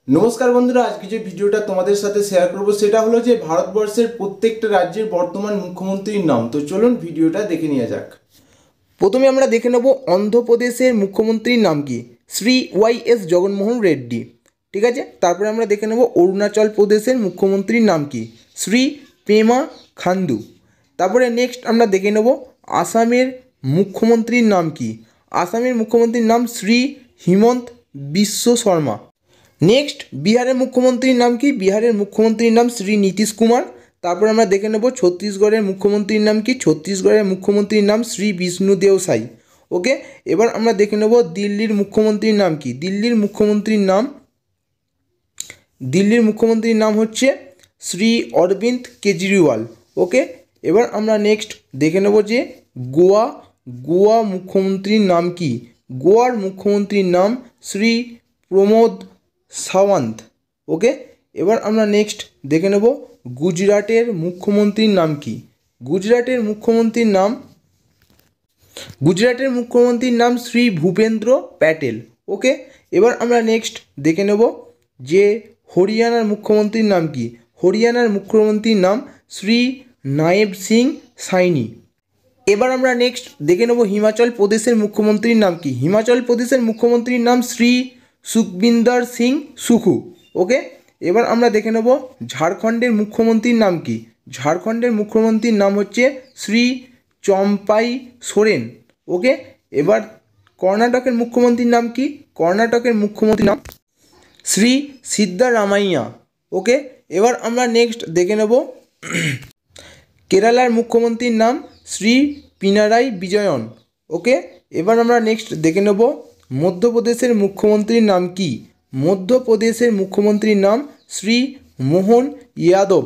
নমস্কার বন্ধুরা, আজকে যে ভিডিওটা তোমাদের সাথে শেয়ার করব সেটা হলো যে ভারতবর্ষের প্রত্যেকটা রাজ্যের বর্তমান মুখ্যমন্ত্রীর নাম। তো চলুন ভিডিওটা দেখে নেওয়া যাক। প্রথমে আমরা দেখে নেব অন্ধ্রপ্রদেশের মুখ্যমন্ত্রীর নাম কি, শ্রী ওয়াই.এস জগনমোহন রেড্ডি। ঠিক আছে, তারপরে আমরা দেখে নেব অরুণাচল প্রদেশের মুখ্যমন্ত্রীর নাম কি, শ্রী পেমা খান্ডু। তারপরে নেক্সট আমরা দেখে নেব আসামের মুখ্যমন্ত্রীর নাম কি, আসামের মুখ্যমন্ত্রীর নাম শ্রী হিমন্ত বিশ্ব শর্মা। নেক্সট বিহারের মুখ্যমন্ত্রীর নাম কি, বিহারের মুখ্যমন্ত্রীর নাম শ্রী নীতিশ কুমার। তারপর আমরা দেখে নেব ছত্তিশগড়ের মুখ্যমন্ত্রীর নাম কি, ছত্তিশগড়ের মুখ্যমন্ত্রীর নাম শ্রী বিষ্ণুদেও সাই। ওকে, এবার আমরা দেখে নেব দিল্লির মুখ্যমন্ত্রীর নাম কি, দিল্লির মুখ্যমন্ত্রীর নাম হচ্ছে শ্রী অরবিন্দ কেজরিওয়াল। ওকে, এবার আমরা নেক্সট দেখে নেব যে গোয়া মুখ্যমন্ত্রীর নাম কি, গোয়ার মুখ্যমন্ত্রীর নাম শ্রী প্রমোদ সাওয়ান্ত। ওকে, এবার আমরা নেক্সট দেখে নেব গুজরাটের মুখ্যমন্ত্রীর নাম কি, গুজরাটের মুখ্যমন্ত্রীর নাম শ্রী ভূপেন্দ্র প্যাটেল। ওকে, এবার আমরা নেক্সট দেখে নেব যে হরিয়ানার মুখ্যমন্ত্রীর নাম কি, হরিয়ানার মুখ্যমন্ত্রীর নাম শ্রী নায়েব সিং সাইনি। এবার আমরা নেক্সট দেখে নেব হিমাচল প্রদেশের মুখ্যমন্ত্রীর নাম কি, হিমাচল প্রদেশের মুখ্যমন্ত্রীর নাম শ্রী সুখবিন্দর সিং সুখু। ওকে, এবার আমরা দেখে নেব ঝাড়খণ্ডের মুখ্যমন্ত্রীর নাম কি, ঝাড়খণ্ডের মুখ্যমন্ত্রীর নাম হচ্ছে শ্রী চম্পাই সোরেন। ওকে, এবার কর্ণাটকের মুখ্যমন্ত্রীর নাম কি, কর্ণাটকের মুখ্যমন্ত্রীর নাম শ্রী সিদ্ধারামাইয়া। ওকে, এবার আমরা নেক্সট দেখে নেব কেরালার মুখ্যমন্ত্রীর নাম শ্রী পিনারাই বিজয়ন। ওকে, এবার আমরা নেক্সট দেখে নেব মধ্যপ্রদেশের মুখ্যমন্ত্রীর নাম কি, মধ্যপ্রদেশের মুখ্যমন্ত্রীর নাম শ্রী মোহন যাদব।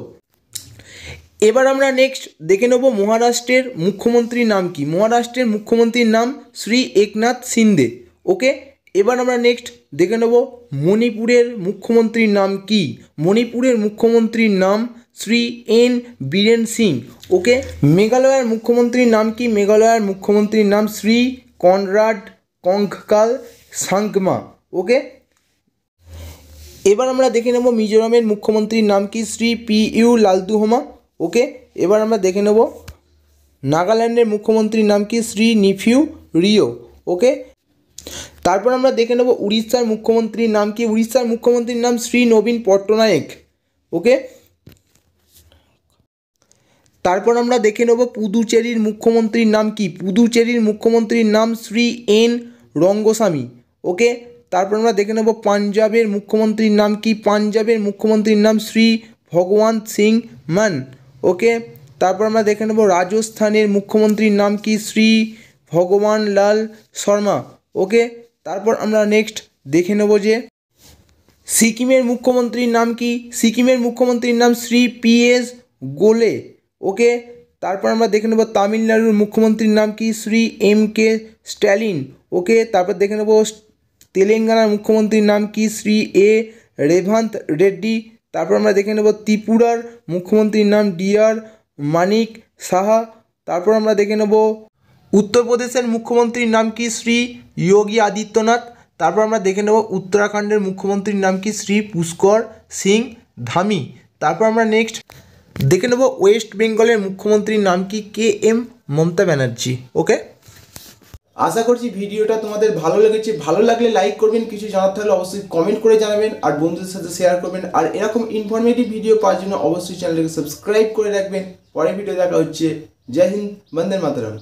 এবার আমরা নেক্সট দেখে নেব মহারাষ্ট্রের মুখ্যমন্ত্রীর নাম কি, মহারাষ্ট্রের মুখ্যমন্ত্রীর নাম শ্রী একনাথ শিন্দে। ওকে, এবার আমরা নেক্সট দেখে নেব মণিপুরের মুখ্যমন্ত্রীর নাম কি, মণিপুরের মুখ্যমন্ত্রীর নাম শ্রী এন বীরেন সিং। ওকে, মেঘালয়ের মুখ্যমন্ত্রীর নাম কি, মেঘালয়ের মুখ্যমন্ত্রীর নাম শ্রী কনরাড কঙ্কাল সাংমা। ওকে, এবার আমরা দেখে নেব মিজোরামের মুখ্যমন্ত্রীর নাম কি, শ্রী পি.ইউ. লালদুহমা। ওকে, এবার আমরা দেখে নেব নাগাল্যান্ডের মুখ্যমন্ত্রীর নাম কি, শ্রী নিফিউ রিও। ওকে, তারপর আমরা দেখে নেব উড়িষ্যার মুখ্যমন্ত্রীর নাম কি, উড়িষ্যার মুখ্যমন্ত্রীর নাম শ্রী নবীন পট্টনায়েক। ওকে, তারপর আমরা দেখে নেব পুদুচেরির মুখ্যমন্ত্রীর নাম কি, পুদুচেরির মুখ্যমন্ত্রীর নাম শ্রী এন রঙ্গস্বামী। ওকে, তারপর আমরা দেখে নেব পাঞ্জাবের মুখ্যমন্ত্রীর নাম কি, পাঞ্জাবের মুখ্যমন্ত্রীর নাম শ্রী ভগবন্ত সিং মান। ওকে, তারপর আমরা দেখে নেব রাজস্থানের মুখ্যমন্ত্রীর নাম কি, শ্রী ভগবান লাল শর্মা। ওকে, তারপর আমরা নেক্সট দেখে নেব যে সিকিমের মুখ্যমন্ত্রীর নাম কি, সিকিমের মুখ্যমন্ত্রীর নাম শ্রী পি.এস. গোলে। ওকে, তারপর আমরা দেখে নেব তামিলনাড়ুর মুখ্যমন্ত্রীর নাম কি, শ্রী এম.কে. স্ট্যালিন। ওকে, তারপর দেখে নেব তেলেঙ্গানার মুখ্যমন্ত্রীর নাম কি, শ্রী এ. রেভান্ত রেড্ডি। তারপর আমরা দেখে নেব ত্রিপুরার মুখ্যমন্ত্রীর নাম ডি.আর. মানিক সাহা। তারপর আমরা দেখে নেব উত্তরপ্রদেশের মুখ্যমন্ত্রীর নাম কি, শ্রী যোগী আদিত্যনাথ। তারপর আমরা দেখে নেব উত্তরাখণ্ডের মুখ্যমন্ত্রীর নাম কি, শ্রী পুষ্কর সিং ধামি। তারপর আমরা নেক্সট দেখে নেব ওয়েস্ট বেঙ্গলের মুখ্যমন্ত্রীর নাম কি, কে.এম. মমতা ব্যানার্জি। ওকে, আশা করছি ভিডিওটা তোমাদের ভালো লেগেছে, ভালো লাগলে লাইক করবেন, কিছু জানার থাকলে অবশ্যই কমেন্ট করে জানাবেন, আর বন্ধুদের সাথে শেয়ার করবেন। আর এরকম ইনফরমেটিভ ভিডিও পাওয়ার জন্য অবশ্যই চ্যানেলটাকে সাবস্ক্রাইব করে রাখবেন। পরের ভিডিও দেখা হচ্ছে। জয় হিন্দ, বন্দে মাতরম।